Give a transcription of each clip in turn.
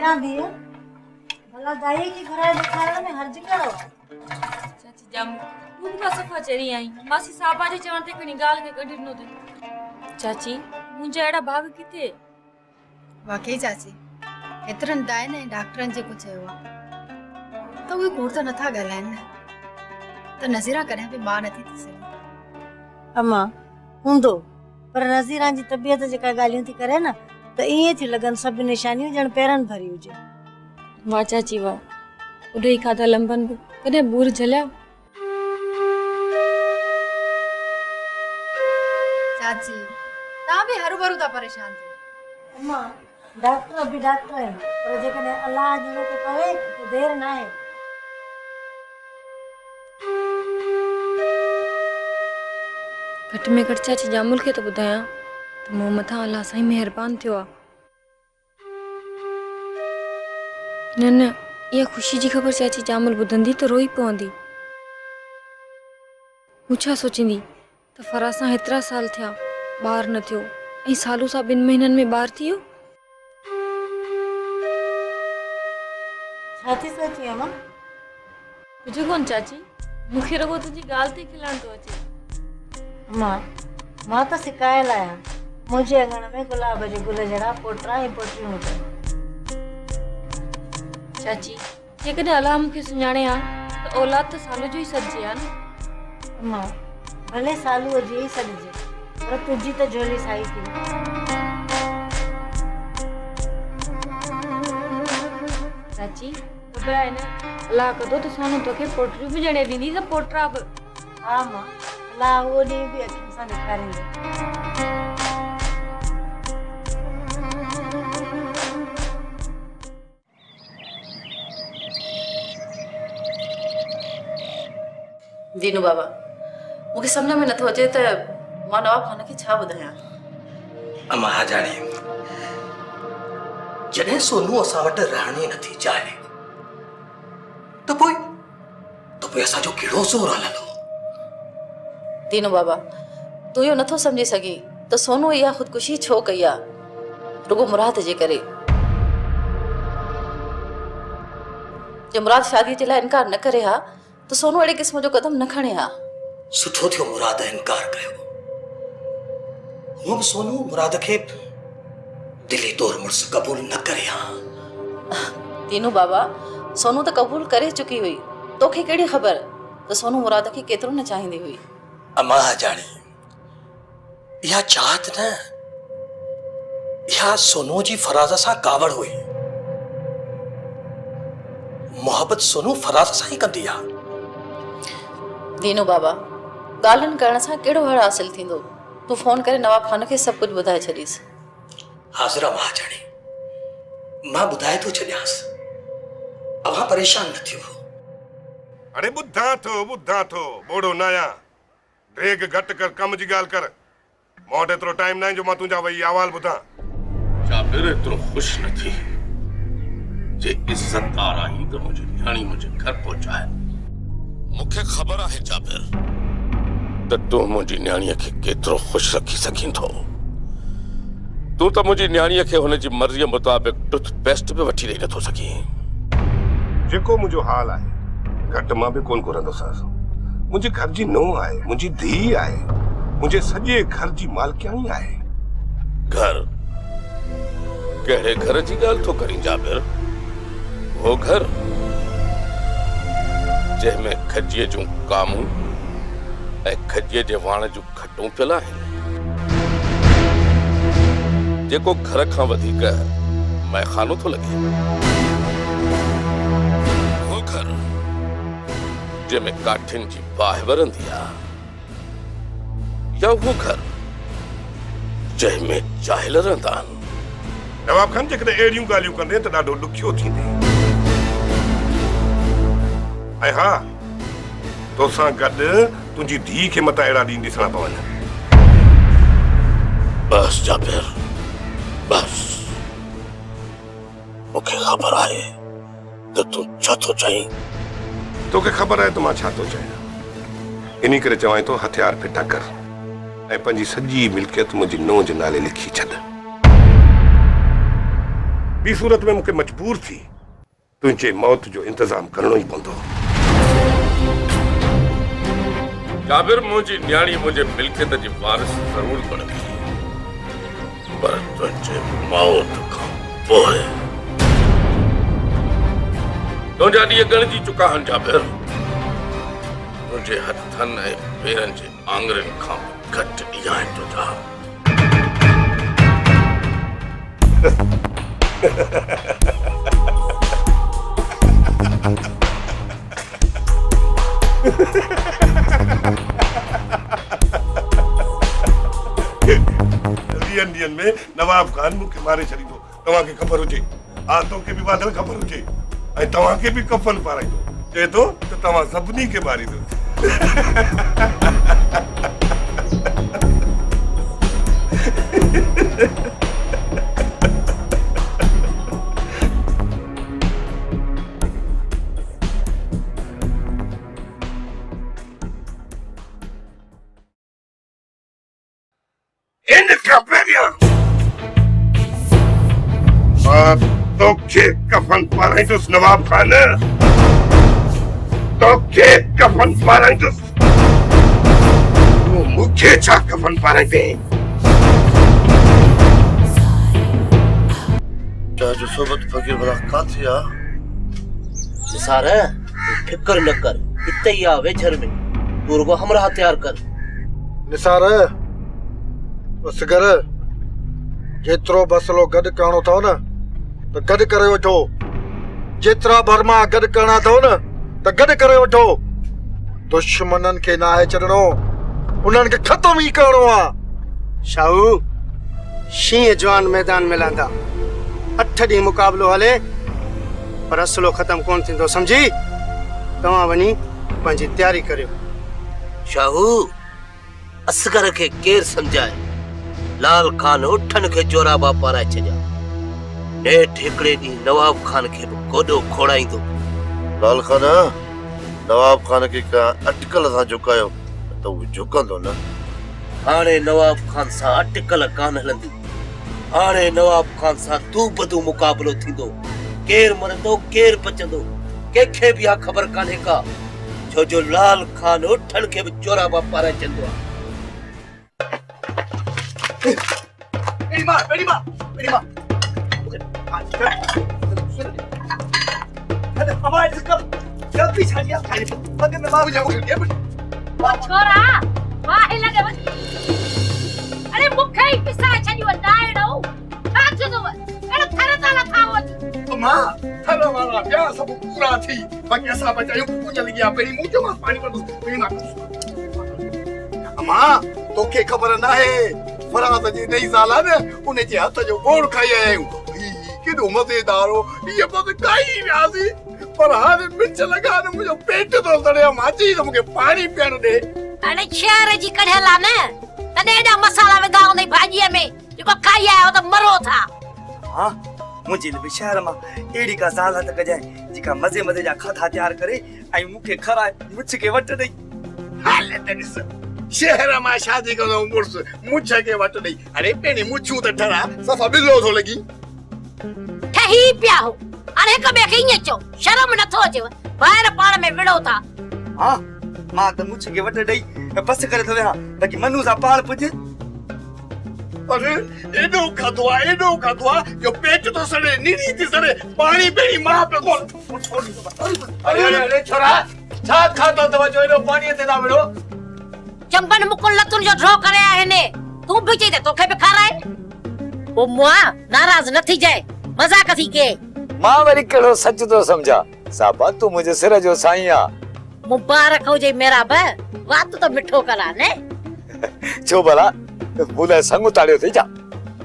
क्या दी है भला दाई की घराए दिखारण में हर्ज करो चाची जाम तू का सफा चरी आई मासी साबा जे चवण ते खणी गाल के कढी नो थे चाची मुंजे एड़ा भाग किथे वाकई चाची एतरन दाय ने डॉक्टरन जे को चयो तो वे कोर तो नथा गलाइन तो नज़ीरा करे भी मां नथी थी सके अम्मा हुंदो पर नज़ीरा जी तबियत जेका गालियों थी करे ना तो इए थी लगन सब निशानियों जण पेरन भरी हुजे वाह चाची वाह उडई खाधा लंबन कदे बूर जल्या चाची ता भी हरू भरू ता परेशान थी अम्मा डॉक्टर अभी डॉक्टर है पर जेकने अल्लाह जने ते कहे तो देर ना है घट में घट चाची जामुल के तो बुधाया तो मो मथा अल्लाह साईं मेहरबान थियो आ न ये खुशी जी खबर चाची जामुल बुधंदी तो रोई पवंदी मुछा सोचिंदी तो फरासा हेतरा साल थिया बाहर न थियो ऐं सालू सा 2 महीनन में बाहर थियो छाती सोची अम्मा तुझे कौन चाची मुखे रगो तुझी गाल ते खिलान तो अचे अम्मा मां तो सिकायल आया मुझे अंगण में गुलाब जे गुल जड़ा पोटरा ही पोटियूं हुजनि चाची ये कदे अल्लाह मुखे सुञाणे आ तो औलाद तो सालू जो ही सजे आ न अम्मा भले सालू जी ही सॾिजे पर तुझी तो झोली साई थी चाची घबराए न अल्लाह कदो तो सानू तोखे पोटरियूं भी जणे ॾींदी त पोटरा बि हा मां अल्लाह वो ॾींहुं भी अखियुनि सां ॾेखारींदो दीनू बाबा मुझे समझ में नथो अचे त मां नवाब खान के छा बुधाया अम्मा जाने जॾहिं सोनू असां वटि रहणी नथी चाहे तो पोइ असांजो कहिड़ो ज़ोर हलंदो दीनू बाबा तू यो नथो समझी सगी तो सोनू इहा खुदकुशी छो कई आ रुगो मुराद जे करे जे मुराद शादी जे लाइ इनकार न करे हा तो सोनू अड़े किस्म जो कदम न खणे हा सुठो थियो मुराद इनकार कयो हूं सोनू मुराद के दिली तौर मुड़स कबूल न करे हा दीनू बाबा सोनू तो कबूल करे चुकी हुई तोखे केड़ी खबर तो सोनू मुराद के केतरो न चाहींदी हुई अम्मा जाने या चाहत न या सोनू जी फराज सां कावड़ हुई मोहब्बत सोनू फराज सां ही कंदी आ दीनू बाबा गालन करण सां केड़ो हड़ हासिल थींदो तू फोन करे नवाब खान के सब कुछ बुधाए छडीस हाज़िरा मां जाने मां बुधाए तो छड्यास अवा परेशान न थियो अरे बुद्धा थो बोड़ो नाया देग घट कर कम जी गाल कर मोट एतरो टाइम ना जो मां तुजा वही अहवाल बुधा जाबिर एतरो खुश न थी जे इज्जतदार आई तो मुझे न्याणी मुझे घर पहुंचाए मुखे खबर है जाबिर त तू मुझी न्याणी के केतरो खुश रखी सकी थो तू तो मुझी न्याणी के हुन जी मर्जी मुताबिक टूथपेस्ट पे वठी रही न थो सकी जेको मुझो हाल है घट मां भी कोन करंदो सास मुझे घर जी नो आए मुझी धी आए मुझे सजे घर जी मालकियानी आए घर केड़े घर जी गाल तो करी जाबिर वो घर जे में खजिए जो कामू ए खजिए जे वाण जो खटू पिला है जेको घर खां वधीक मैखानो तो लगे वो घर जे में काठिन जी बाह वरंदी आ या वो घर जे में जाहिल रहंदा नवाब खान जे कदे एड़ियूं गालियूं कंदे त ॾाढो ॾुखियो थींदे ऐं हा तोसां गॾु तुंहिंजी धी खे मता अहिड़ा ॾींहं ॾिसणा पवनि बस जाबिर बस मुखे खबर आहे त तू छा थो चाहीं तोखे ख़बर आहे त मां छा थो चाहियां इन्ही करे चवां थो हथियार फिटा कर ऐं पंहिंजी सॼी मिल्कियत मुंहिंजी नूंहं जे नाले लिखी छॾ बी सूरत में मुझे मजबूर थी तुझे मौत जो इंतजाम करनो ही पवंदो। जाबिर मुझी न्याणी मुझे मिल्कियत जी वारिस जरूर बनदी, पर तुझे मौत खां पोइ तुझा ॾींहं ॻणिजी चुका आहिनि जाबिर। तुझे हथनि ऐं पेरनि जे आङुरियुनि खां घटि ॾींहं आहिनि तुझा। ॾींहनि में नवाब खान मुखे मारे छॾींदो, तव्हांखे ख़बर हुजे। आतो के भी बादल ख़बर हुजे ऐं तव्हांखे भी कफन पाराईंदो। चए थो त तव्हां सभिनी खे मारींदो। इनका पहिरियां तोखे कफन पाराईंदुसि नवाब खान, तोखे कफन पाराईंदुसि। मूंखे छा कफन पाराईंदे? जो सोबत फकीर भला काथे आ? निसार फिक्र न कर, इते ही आ वेझर में, तू रुगो हमरा तैयार कर। निसार असगर जेतिरो बसलो गॾु करणो अथव न त गॾु करे वठो, जेतिरा भरमा गॾु करणा अथव न त गॾु करे वठो। दुश्मननि खे नाहे छॾणो, उन्हनि खे ख़तम ई करणो आहे। शाहू शींहं जवान मैदान में लहंदा, 8 ॾींहं मुक़ाबलो हले पर असलो ख़तम कोन थींदो, सम्झी? तव्हां वञी पंहिंजी तयारी करियो। शाहू असगर खे केर समझाए? लाल खान उठन खे जोराबा पाराए छॾिया। नेठ हिकिड़े ॾींहुं नवाब खान खे बि गोॾो खोड़ाईंदो। लाल खान नवाब खान खे का अटकल सां झुकायो त उहो झुकंदो न। हाणे नवाब खान सां अटकल कान हलंदी, हाणे नवाब खान सां तू बदू मुक़ाबलो थींदो। केर मरंदो केर बचंदो कंहिंखे बि इहा ख़बर कान्हे का, छो जो लाल खान उठन खे बि जोराबा पाराए छॾींदो आहे। छोरा वाहे लगे वञ। अरे मूंखे ई पिसाए छॾियो डायड़ो, छा थियो अथव? अहिड़ो थर था लथा वञ। मां थर वारा ॿिया सभु पूरा थी, बाक़ी असां बचायूं कुझु लॻी आहे। पहिरीं मुंहिंजो मां पाणी वठंदुसि। मां तोखे ख़बर नाहे फराद जी नई ज़ाल आहे न, उन जे हथ जो गोड़ खाई आया आहियूं। केॾो मज़ेदार हो, इहे बस खाई वियासीं, पर हाणे मिर्च लॻा न मुंहिंजो पेट थो सड़े। मां चई त मूंखे पाणी पीअण ॾे। अरे शहर जी कढियल आहे न, तॾहिं एॾा मसाला विधा हूंदई भाॼीअ में, जेको खाई आया हो त मरो था। हाँ मुझे भी शहर में एड़ी का ज़ाल हथ कजाए जिका मजे मजे जा खाधा तैयार करे आई मुखे खराए मुछ के वट दई। हाले त ॾिस, शहर मां शादी कंदो मुड़स मुछ के वट ॾई। अरे पहिरीं मुछूं त ठरा सफ़ा बिलो थो लॻी। ठही पिया हो, हाणे हिक ॿिए खे ईअं चओ, शर्म नथो अचेव? ॿाहिरि पाण में विड़ो था। हाँ मां त मुछ के वट दई बस करे थो वेहा, बाकी मनु सा पाण पुज। अरे एॾो खाधो आहे जो पेट तो सड़े, नीरी थी सड़े। पाणी पहिरीं मां पे कोन। अरे अरे अरे छोरा छा खाधो अथव जो एॾो पाणीअ ते था विड़ो? चंपन मुकुल लतुन जो ड्रॉ करे आहिनि, तूं बि चई त तोखे बि खाराए। ओ मुआ नाराज न थी जाए, मजाक थी के। मां वरी कहिड़ो सच तो समझा, साबा तू मुंहिंजे सिर जो साईं आ। मुबारक हुजे मेरा बे, वात तो मिठो करा ने। छो भला बुले संग ताड़ियो थी जा।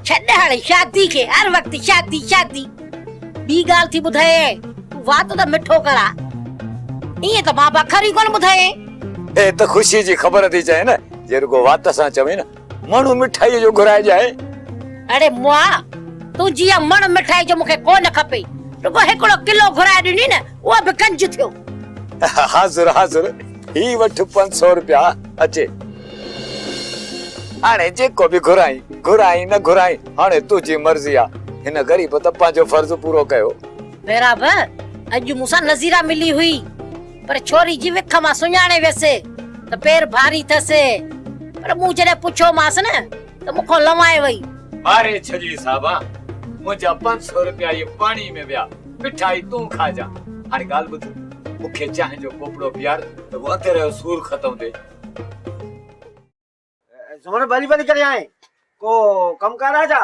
छॾ हाणे शादी के, हर वक्त शादी शादी। बी गाल थी ॿुधाए, तू वात तो मिठो करा। ईअं त मां बखरी कोन ॿुधाए। ए त खुशी जी ख़बर थी चाहे न, जे रुगो वात सां चवे न माण्हू मिठाई जो घुराए जाए। अरे मुआ तू जीअं मण मिठाई जो मूंखे कोन खपे, रुगो हिकिड़ो किलो घुराए ॾिनी न, उहो बि कंज थियो। हाज़ुर हाज़ुर, ही वठ 500 रुपया अचे। हाणे जेको बि घुराई न घुराई हाणे तुंहिंजी मर्ज़ी आ। हिन ग़रीब तपा जो फर्ज पूरो कयो। बराबर अॼु मूंसां नज़ीरा मिली हुई पर छोरी जी विख मां सुञाणे वियसि त पेर भारी थसि पर मूं जॾहिं पुछियोमांसि न त मूंखां लवाए वई। अरे छजी साहबा मुंहिंजा 500 रुपया ये पानी में विया मिठाई तूं खाजा। हाणे ॻाल्हि ॿुध मूंखे चांहि जो कोपड़ो पीआर त वो तेरे सूर ख़त्म थे। सुमन भली भली करे आए को कम कर आजा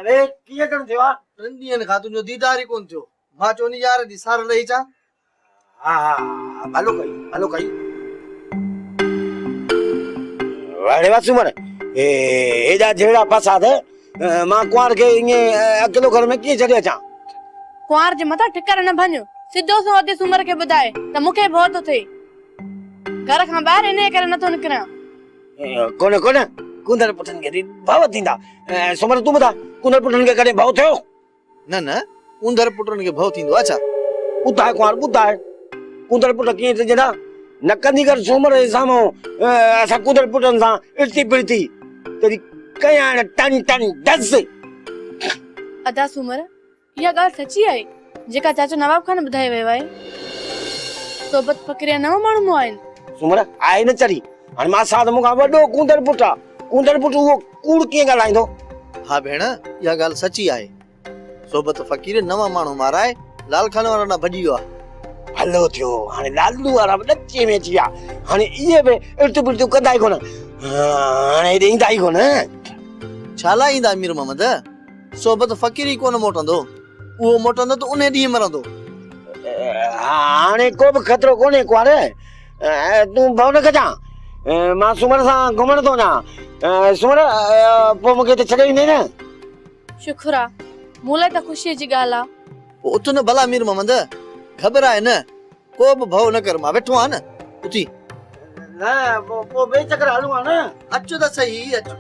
रे किए कन थियो 3 ॾींहंनि खां तुंहिंजो दीदार ई कोन थियो। मां चोनी यार दी सार लई चा। हा भलो कई वाड़े वा सुमन एजा जेड़ा फसाद मां कुआर के इने अकेलो घर में की छड़े अचा। कुआर जे मथा ठिकर न भन्यो सिधो सो अदे सुमर के बुधाए त मुखे बहुत थे घर खां बाहर इने करे नथो निकरा। कोने कुंदर पुठन के भाव थींदा। सुमर तू बता कुंदर पुठन के करे भाव थियो न कुंदर पुठन के भाव थींदो। अच्छा बुधाए कुआर बुधाए कुंदर पुठ की ते जदा न कंदी कर सुमर सामो असा कुंदर पुठन सा इल्ती बिल्ती तेरी कया टन दस। अदा सुमर या गाल सच्ची है जेका चाचो नवाब खान बुधाए वे वाए सोबत फकरिया नव माण्हू आइन। सुमर आए न चरी हां मां साथ मुका वडो कुंदर पुठ वो कूड़ के गलाइंदो। हाँ भेण या गाल सच्ची आहे। सोबत फकीर नवा माण्हू माराए लाल खान वारा ना भजी वियो। हलो थियो हाने लालू वारा नचे में जिया हाने इए बे इल्तु बिल्तु कंदाई कोन हाने देंदाई कोन। छाला इंदा अमीर मोहम्मद सोबत फकीर ही कोन मोटंदो वो मोटंदो तो उन्हें दी मरंदो। हाने को भी खतरो कोने कुआरे तू भाव न कजा मां सुमर सा घुमण तो ना सुमर पो मुके ते छडे ने न। शुक्र आ मूले त खुशी जी गाला उठ न भला अमीर मोहम्मद घबराए न को भी भाव न कर मां बैठो आ न उठी ना पो बेचकर हलवा न। अच्छो त सही अच्छो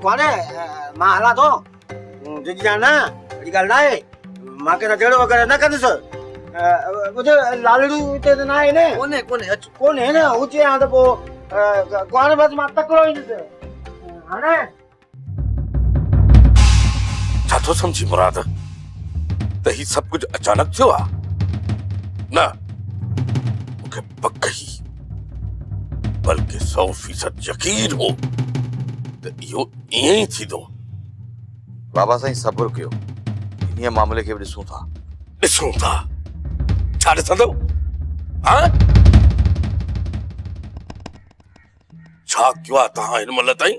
कुआरे मां हला तो जजी जाना अड़ी गाल ना है मां के जड़ो वगैरह न कंदस मुझे लालड़ू ते ना है ने कोने अच्छो कोने न ऊंचे आ तो पो कुआरे बस मां तकड़ो ही न हाने छा तो समझी मुराद त ही सब कुछ अचानक थियो आ ना मुखे पक्का ही बल्कि 100% यकीन हो त यो यही थी दो। बाबा साईं सब्र कयो इन मामले के ॾिसूं था छा ॾिसंदो हां छा कयो आहे तव्हां हिन महिल ताईं।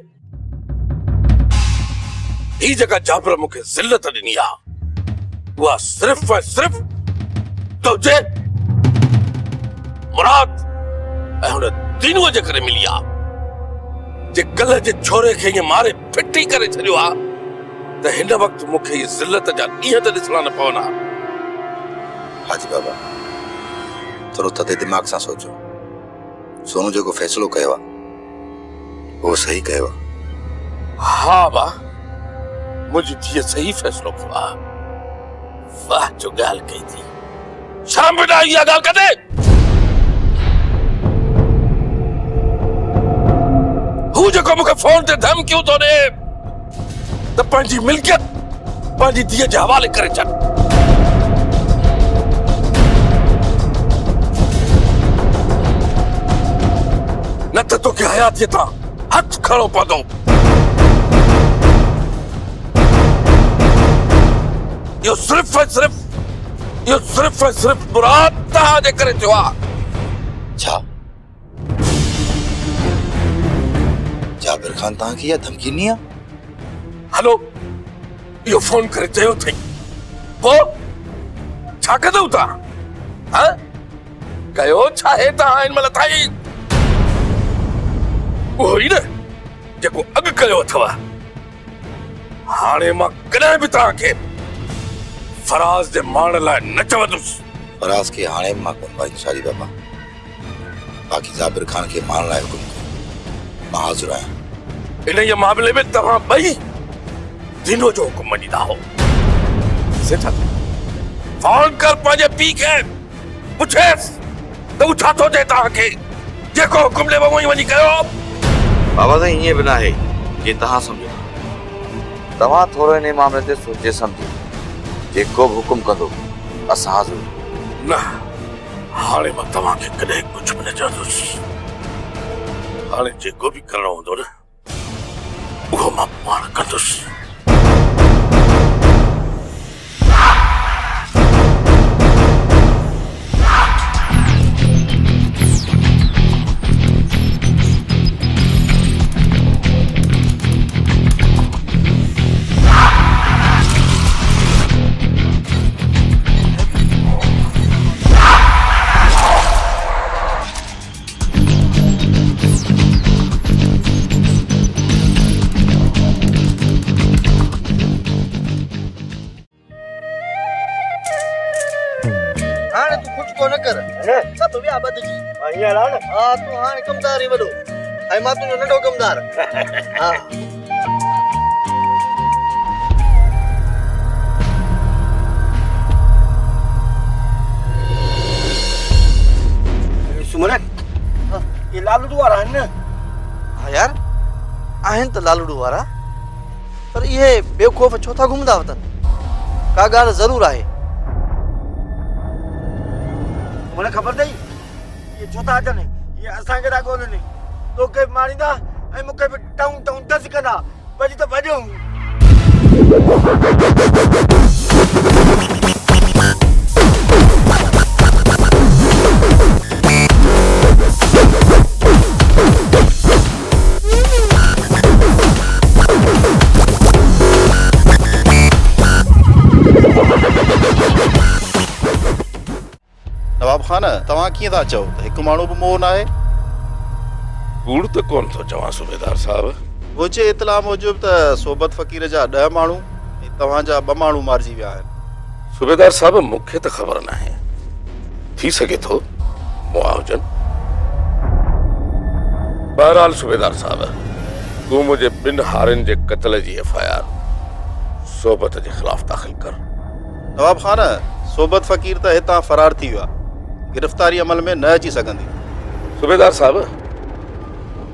ही जगह जाबिर मुखे ज़िल्लत ॾिनी आहे उहा सिर्फ़ ऐं सिर्फ़ तुंहिंजे मुराद ऐं हुन दीनूअ जे करे मिली आहे जे कल्ह जे छोरे खे ईअं मारे फिटी करे छॾियो आहे त हिन वक्त मुखे ये ज़िल्लत जा ॾींहं त ॾिसणा न पवना। हाजी बाबा थोरो थधे दिमाग़ सां सोचो। सोनू जेको फ़ैसिलो कयो आहे वो सही कयो आहे। हा बा मुंहिंजी धीअ सही फ़ैसिलो कयो आहे। वाह जो ॻाल्हि कई थी शाम बेटा इहा ॻाल्हि कॾहिं हू जेको मूंखे फोन ते धमकियूं थो ॾे त पंहिंजी मिल्कियत पंहिंजी धीअ जे हवाले करे छॾ। न त तोखे हयातीअ तां हथ खणो पवंदो। इहो सिर्फ़ ऐं सिर्फ़ मुराद तव्हां जे करे थियो आहे। छा जाबिर खान तव्हांखे इहा धमकी ॾिनी आहे? हलो इहो फोन करे चयो अथई पोइ छा कंदव तव्हां कयो छा आहे तव्हां हिन महिल ताईं उहो ई न जेको अॻु कयो अथव। हाणे मां कॾहिं बि तव्हांखे फराज़ जे माण लाइ न चवंदुसि। फराज़ खे हाणे मां कोन भाई शादी बाबा बाक़ी जाबिर खान खे मारण लाइ हुकुम कयो मां हाज़िर आहियां। इन जे मामले में तव्हां ॿई दीनो जो हुकुम मञींदा हो। फोन कर पंहिंजे पीउ खे पुछेसि त हू छा थो चए तव्हांखे जेको हुकुम ॾे उहो ई वञी कयो। बाबा साईं ईअं बि न आहे जीअं तव्हां सम्झो तव्हां थोरो इन मामले ते सोचे सम्झी जेको बि हुकुम कंदो असां हाज़िर। न हाणे मां तव्हांखे कॾहिं कुझु बि न चवंदुसि। हाणे जेको बि करणो हूंदो न उहो मां पाण कंदुसि। तूं हाणे कमदार ई वॾो ऐं मां तुंहिंजो नंढो कमदार। हा सुमरन ये लालूडू वारा आहिनि न? हा यार आहिनि त लालूडू वारा, पर इहे बेखौफ़ छो था घुमंदा वतन? का ॻाल्हि ज़रूर आहे। मुझे खबर नहीं ये छो था अचनि, ये असांखे था ॻोल्हनि, तोखे बि मारींदा ऐं मूंखे बि टऊं टऊं टस कंदा। भॼी त भॼूं। नवाब खान तव्हां कीअं था चओ त हिकु माण्हू बि मोह न आहे? कूड़ त कोन थो चवां सूबेदार साहब। मुंहिंजे इतला मूजिब त सोबत फ़क़ीर जा 10 माण्हू ऐं तव्हांजा 2 माण्हू मारिजी विया आहिनि। सूबेदार साहब मूंखे त ख़बर न आहे, थी सघे थो मुआवजन। बहरहाल सूबेदार साहब तूं मुंहिंजे 2 हारियुनि जे क़त्ल जी FIR सोबत जे ख़िलाफ़ दाख़िल कर। नवाब खान सोबत फ़क़ीर त हितां फ़रार थी वियो आहे, गिरफ़्तारी अमल में न अची सघंदी। सूबेदार साहब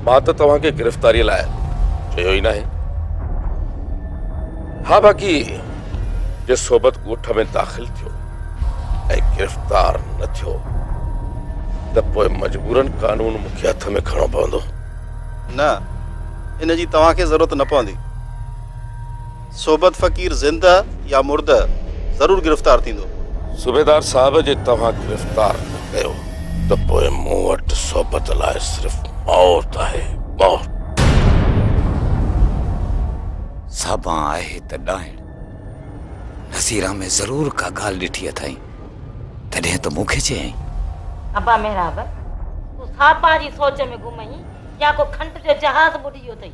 मां त तव्हांखे गिरफ़्तारीअ लाइ चयो ई न आहे। हा बाक़ी जे सोबत ॻोठ में दाख़िल थियो ऐं गिरफ़्तार न थियो त पोइ मजबूरन कानून मूंखे हथ में खणणो पवंदो। न इन जी तव्हांखे ज़रूरत न पवंदी। सोबत फ़क़ीर ज़िंदा या मुर्दा ज़रूर गिरफ़्तार थींदो। सूबेदार साहब जे तव्हां गिरफ़्तार न कयो त पोइ मूं वटि सोबत लाइ सिर्फ़ मौत आहे, मौत। साबा आहे त ॾाहिण नसीरा में ज़रूर का ॻाल्हि ॾिठी अथई, तॾहिं त मूंखे चयई। अबा मेहराब तूं साबा जी सोच में घुमई या को खंड जो जहाज ॿुॾी वियो अथई?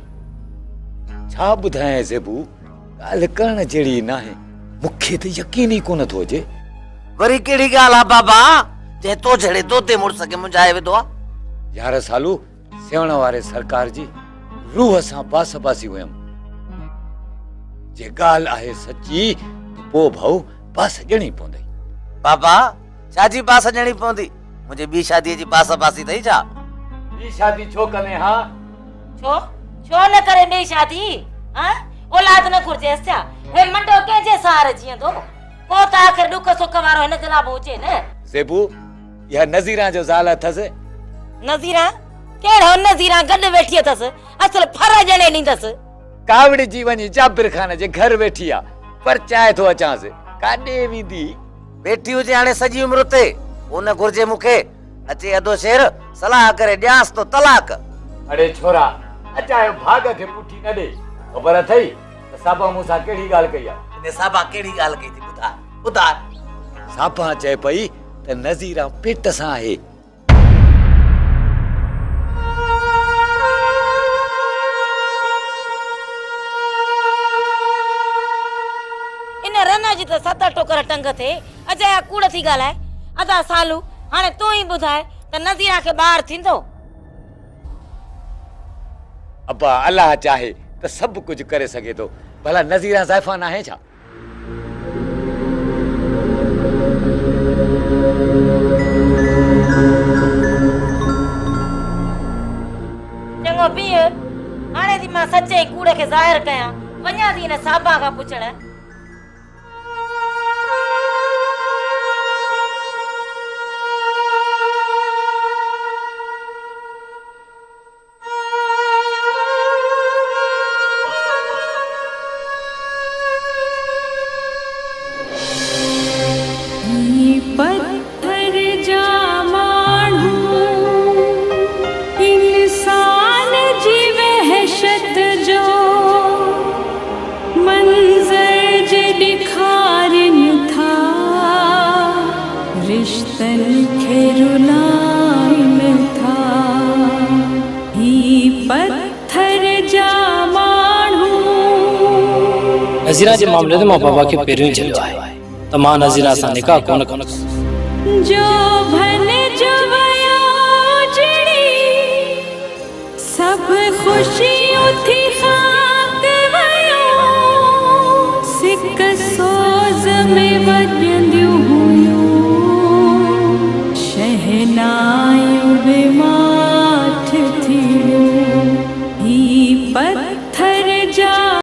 छा ॿुधायां ज़ेबू, ॻाल्हि करण जहिड़ी नाहे, मूंखे त यकीन ई कोन थो अचे। वरी कहिड़ी ॻाल्हि आहे बाबा जे तो जहिड़े तोते मुड़ुस खे मुंझाए विधो आहे? यार सालू सेवण वारे सरकार जी रूह सां बास बासी हुयमि। जे ॻाल्हि आहे सची त पोइ भाऊ बास ॼणी पवंदी। बाबा छाजी बास ॼणी पवंदी? मुंहिंजी ॿी शादीअ जी बास बासी अथई छा? ॿी शादी छो कने? हा छो छो न करे ॿी शादी? हां औलाद न घुर्जेसि छा? हे मंडो कंहिंजे सहारे जीअंदो? को त आख़िर दुख सुख वारो हिन जला हुजे न। ज़ेबू इहा नज़ीरा जो ज़ाल अथसि। नज़ीरा केड़ो नज़ीरा गॾु वेठी अथसि, असल फर ॼणे ॾींदसि। कावड़ी जी वञी जाबिर खान जे घर वेठी आ, पर चाहे थो अचांसि काॾे वेंदी? वेठी हुजे हाणे सॼी उमिरि ते, उन घुर्जे मूंखे अचे अधो शेर सलाह करे ॾियांसि तो तलाक। अड़े छोरा अचायो भाग खे पुठी न ॾे। ख़बर अथई त साबा मूंसां कहिड़ी ॻाल्हि कई आहे? ने साबा कहिड़ी ॻाल्हि कई थी ॿुधाए ॿुधाए। साबा चए पई त नज़ीरा पेट सां आहे। इन रना जी त 7 टोकर टंग थे, अजया कूड़ थी ॻाल्हाए। अदा सालू हाणे तूं ई ॿुधाए त नज़ीरा खे ॿार थींदो? अब्बा अल्लाह चाहे त सभु कुझु करे सघे थो, भला नज़ीरा ज़ाइफ़ा न आहे छा? चङो पीउ, हाणे थी मां सचे कूड़ खे ज़ाहिर कयां वञा थी न साबा खां पुछण। पत्थर जा माण्हू इंसान जी वहशत जो मंज़र जे ॾेखारनि था, रिश्तनि खे रुलाइनि था। ही पत्थर जा माण्हू। नज़ीरा जे मामले में मां बाबा खे पहिरियों चलियो आहे त मां नज़ीरा सां निकाह कोन कंदुसि। जो भन जो वया जड़ी सब खुशियों थी खाक वयो, सिक सोज़ में वॼंदियूं हुयूं शहनाइयूं बीमार।